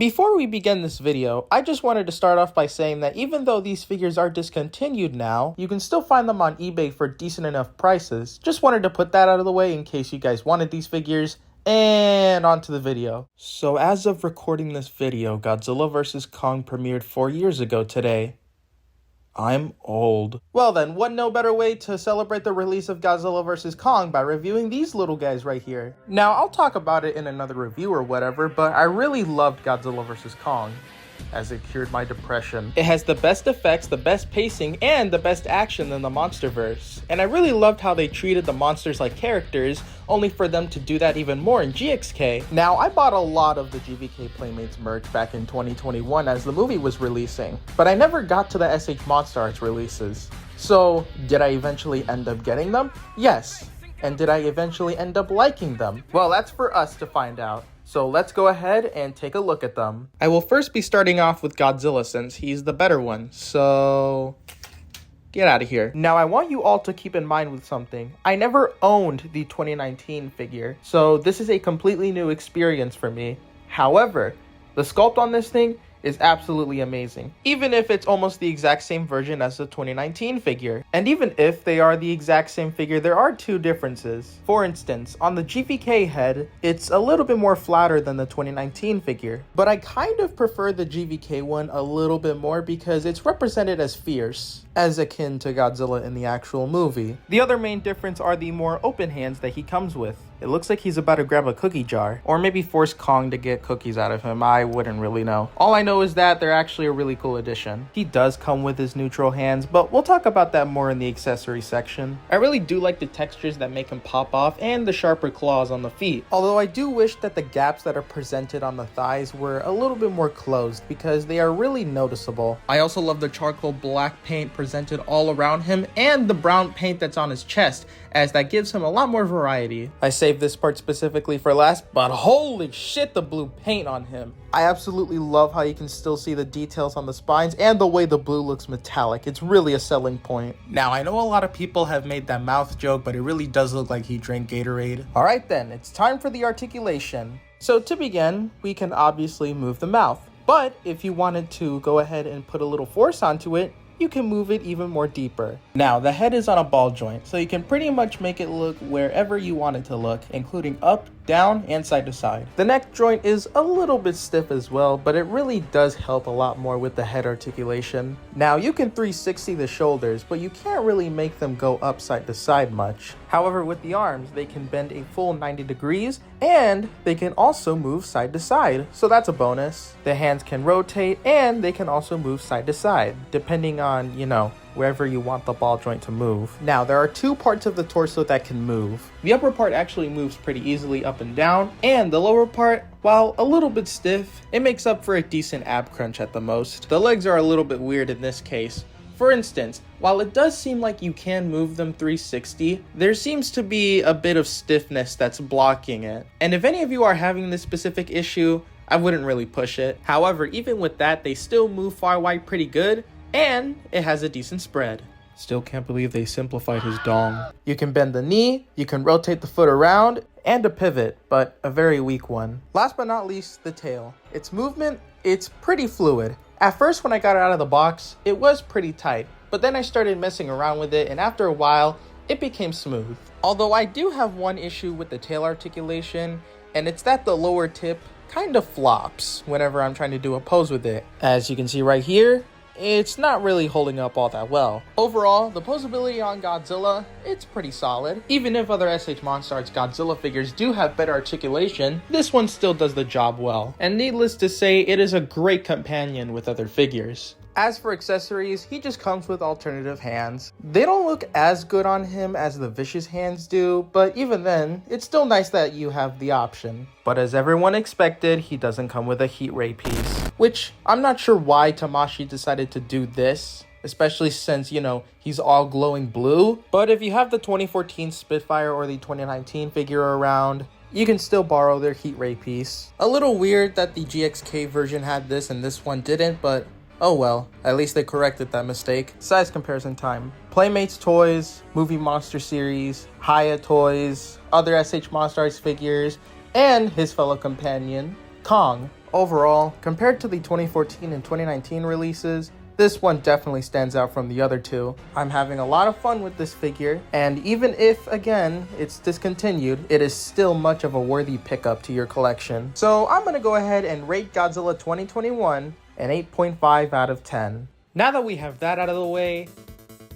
Before we begin this video, I just wanted to start off by saying that even though these figures are discontinued now, you can still find them on eBay for decent enough prices. Just wanted to put that out of the way in case you guys wanted these figures. And on to the video. So as of recording this video, Godzilla vs. Kong premiered 4 years ago today. I'm old. Well then, what no better way to celebrate the release of Godzilla vs. Kong by reviewing these little guys right here. Now, I'll talk about it in another review or whatever, but I really loved Godzilla vs. Kong, as it cured my depression. It has the best effects, the best pacing, and the best action in the MonsterVerse. And I really loved how they treated the monsters like characters, only for them to do that even more in GXK. Now, I bought a lot of the GVK Playmates merch back in 2021 as the movie was releasing, but I never got to the SH MonsterArts releases. So, did I eventually end up getting them? Yes. And did I eventually end up liking them? Well, that's for us to find out. So let's go ahead and take a look at them. I will first be starting off with Godzilla since he's the better one, so get out of here. Now I want you all to keep in mind with something. I never owned the 2019 figure, so this is a completely new experience for me. However, the sculpt on this thing is absolutely amazing, even if it's almost the exact same version as the 2019 figure. And even if they are the exact same figure, there are two differences. For instance, on the GVK head, it's a little bit more flatter than the 2019 figure, but I kind of prefer the GVK one a little bit more because it's represented as fierce, as akin to Godzilla in the actual movie. The other main difference are the more open hands that he comes with. It looks like he's about to grab a cookie jar, or maybe force Kong to get cookies out of him. I wouldn't really know. All I know is that they're actually a really cool addition. He does come with his neutral hands, but we'll talk about that more in the accessory section. I really do like the textures that make him pop off and the sharper claws on the feet. Although I do wish that the gaps that are presented on the thighs were a little bit more closed because they are really noticeable. I also love the charcoal black paint presented all around him and the brown paint that's on his chest, as that gives him a lot more variety. I saved this part specifically for last, but holy shit, the blue paint on him. I absolutely love how you can still see the details on the spines and the way the blue looks metallic. It's really a selling point. Now, I know a lot of people have made that mouth joke, but it really does look like he drank Gatorade. Alright then, it's time for the articulation. So to begin, we can obviously move the mouth, but if you wanted to go ahead and put a little force onto it, you can move it even more deeper. Now, the head is on a ball joint, so you can pretty much make it look wherever you want it to look, including up, down, and side to side. The neck joint is a little bit stiff as well, but it really does help a lot more with the head articulation. Now, you can 360 the shoulders, but you can't really make them go up side to side much. However, with the arms, they can bend a full 90 degrees, and they can also move side to side, so that's a bonus. The hands can rotate, and they can also move side to side, depending on, you know, wherever you want the ball joint to move. Now, there are two parts of the torso that can move. The upper part actually moves pretty easily up and down, and the lower part, while a little bit stiff, it makes up for a decent ab crunch at the most. The legs are a little bit weird in this case. For instance, while it does seem like you can move them 360, there seems to be a bit of stiffness that's blocking it. And if any of you are having this specific issue, I wouldn't really push it. However, even with that, they still move far wide pretty good, and it has a decent spread. Still can't believe they simplified his dong. You can bend the knee, you can rotate the foot around, and a pivot, but a very weak one. Last but not least, the tail. Its movement, it's pretty fluid. At first, when I got it out of the box, it was pretty tight, but then I started messing around with it, and after a while, it became smooth. Although I do have one issue with the tail articulation, and it's that the lower tip kind of flops whenever I'm trying to do a pose with it. As you can see right here, it's not really holding up all that well. Overall, the posability on Godzilla, it's pretty solid. Even if other SH MonsterArts Godzilla figures do have better articulation, this one still does the job well. And needless to say, it is a great companion with other figures. As for accessories, he just comes with alternative hands. They don't look as good on him as the vicious hands do, but even then, it's still nice that you have the option. But as everyone expected, he doesn't come with a heat ray piece, which I'm not sure why Tamashii decided to do this, especially since, you know, he's all glowing blue. But if you have the 2014 Spitfire or the 2019 figure around, you can still borrow their heat ray piece. A little weird that the GXK version had this and this one didn't, but oh well, at least they corrected that mistake. Size comparison time. Playmates toys, Movie Monster series, Haya toys, other SH MonsterArts figures, and his fellow companion, Kong, Overall, compared to the 2014 and 2019 releases, this one definitely stands out from the other two. I'm having a lot of fun with this figure, and even if, again, it's discontinued, it is still much of a worthy pickup to your collection. So I'm gonna go ahead and rate Godzilla 2021 an 8.5 out of 10. Now that we have that out of the way,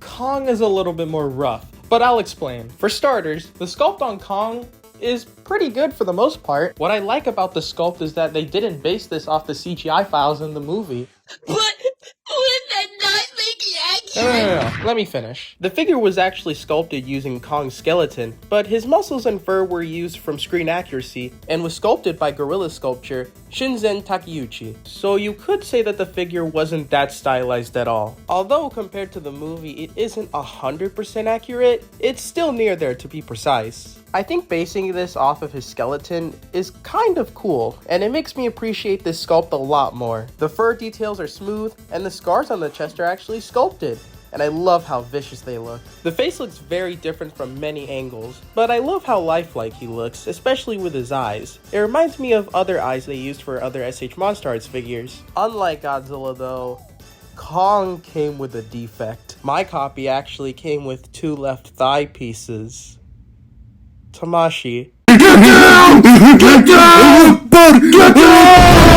Kong is a little bit more rough, but I'll explain. For starters, the sculpt on Kong is pretty good for the most part. What I like about the sculpt is that they didn't base this off the CGI files in the movie. Would that not make it accurate? No. Let me finish. The figure was actually sculpted using Kong's skeleton, but his muscles and fur were used from screen accuracy and was sculpted by Gorilla Sculpture Shinzen Takeuchi. So you could say that the figure wasn't that stylized at all. Although compared to the movie it isn't 100% accurate, it's still near there to be precise. I think basing this off of his skeleton is kind of cool, and it makes me appreciate this sculpt a lot more. The fur details are smooth, and the scars on the chest are actually sculpted, and I love how vicious they look. The face looks very different from many angles, but I love how lifelike he looks, especially with his eyes. It reminds me of other eyes they used for other SH MonsterArts figures. Unlike Godzilla though, Kong came with a defect. My copy actually came with 2 left thigh pieces. Tamashi. Get down! Get down! Get down!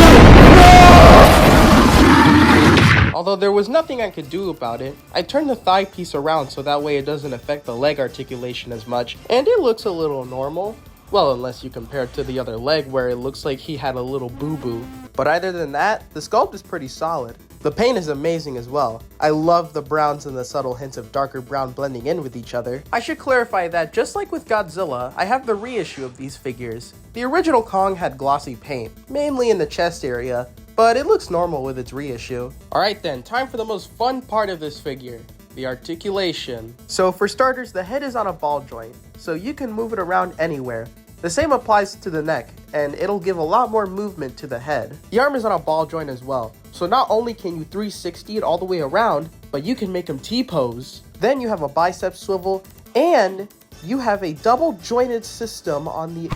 Although there was nothing I could do about it, I turned the thigh piece around so that way it doesn't affect the leg articulation as much, and it looks a little normal. Well, unless you compare it to the other leg where it looks like he had a little boo-boo. But other than that, the sculpt is pretty solid. The paint is amazing as well. I love the browns and the subtle hints of darker brown blending in with each other. I should clarify that just like with Godzilla, I have the reissue of these figures. The original Kong had glossy paint, mainly in the chest area, but it looks normal with its reissue. Alright then, time for the most fun part of this figure, the articulation. So for starters, the head is on a ball joint, so you can move it around anywhere. The same applies to the neck, and it'll give a lot more movement to the head. The arm is on a ball joint as well, so not only can you 360 it all the way around, but you can make him T-pose. Then you have a bicep swivel, and you have a double jointed system on the...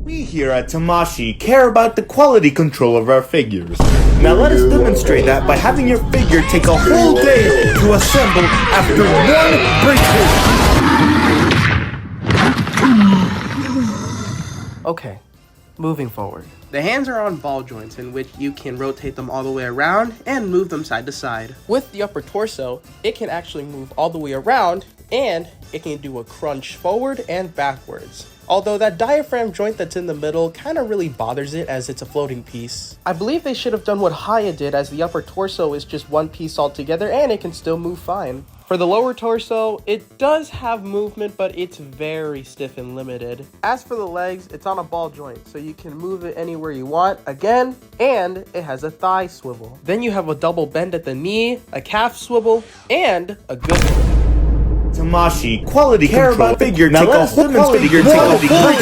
We here at Tamashi care about the quality control of our figures. Now let us demonstrate that by having your figure take a whole day to assemble after one breakthrough. Okay, moving forward. The hands are on ball joints in which you can rotate them all the way around and move them side to side. With the upper torso, it can actually move all the way around and it can do a crunch forward and backwards. Although that diaphragm joint that's in the middle kind of really bothers it as it's a floating piece. I believe they should have done what Haya did, as the upper torso is just one piece altogether and it can still move fine. For the lower torso, it does have movement, but it's very stiff and limited. As for the legs, it's on a ball joint, so you can move it anywhere you want, again, and it has a thigh swivel. Then you have a double bend at the knee, a calf swivel, and a good Tamashi, quality care control figure. Now let us demonstrate figure quality control.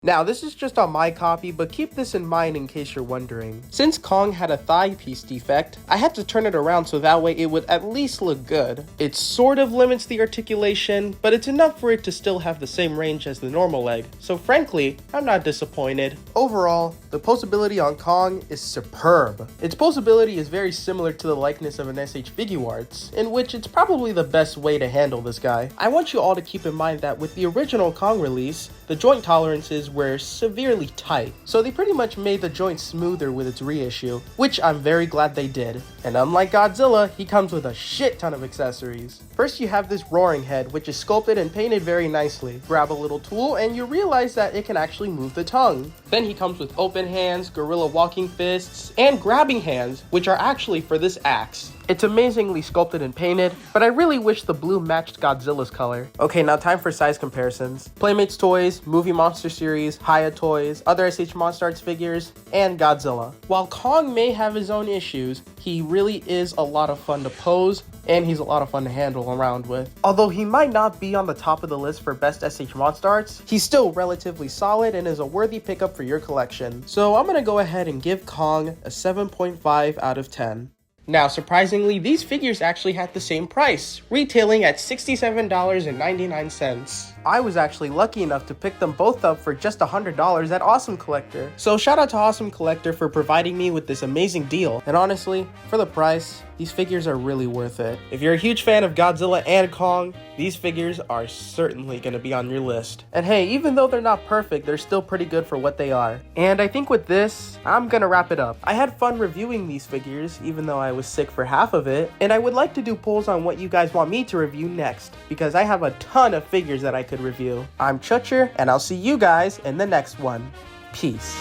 Now, this is just on my copy, but keep this in mind in case you're wondering. Since Kong had a thigh piece defect, I had to turn it around so that way it would at least look good. It sort of limits the articulation, but it's enough for it to still have the same range as the normal leg, so frankly, I'm not disappointed. Overall, the posability on Kong is superb. Its posability is very similar to the likeness of an SH Figuarts, in which it's probably the best way to handle this guy. I want you all to keep in mind that with the original Kong release, the joint tolerances were severely tight, so they pretty much made the joint smoother with its reissue, which I'm very glad they did. And unlike Godzilla, he comes with a shit ton of accessories. First you have this roaring head, which is sculpted and painted very nicely. Grab a little tool and you realize that it can actually move the tongue. Then he comes with open hands, gorilla walking fists, and grabbing hands, which are actually for this axe. It's amazingly sculpted and painted, but I really wish the blue matched Godzilla's color. Okay, now time for size comparisons. Playmates Toys, Movie Monster Series, Haya Toys, other SH MonsterArts figures, and Godzilla. While Kong may have his own issues, he really is a lot of fun to pose, and he's a lot of fun to handle around with. Although he might not be on the top of the list for best SH MonsterArts, he's still relatively solid and is a worthy pickup for your collection. So I'm gonna go ahead and give Kong a 7.5 out of 10. Now, surprisingly, these figures actually had the same price, retailing at $67.99. I was actually lucky enough to pick them both up for just $100 at Awesome Collector. So shout out to Awesome Collector for providing me with this amazing deal. And honestly, for the price, these figures are really worth it. If you're a huge fan of Godzilla and Kong, these figures are certainly going to be on your list. And hey, even though they're not perfect, they're still pretty good for what they are. And I think with this, I'm gonna wrap it up. I had fun reviewing these figures, even though I was sick for half of it. And I would like to do polls on what you guys want me to review next, because I have a ton of figures that I could review. I'm Chucher, and I'll see you guys in the next one. Peace.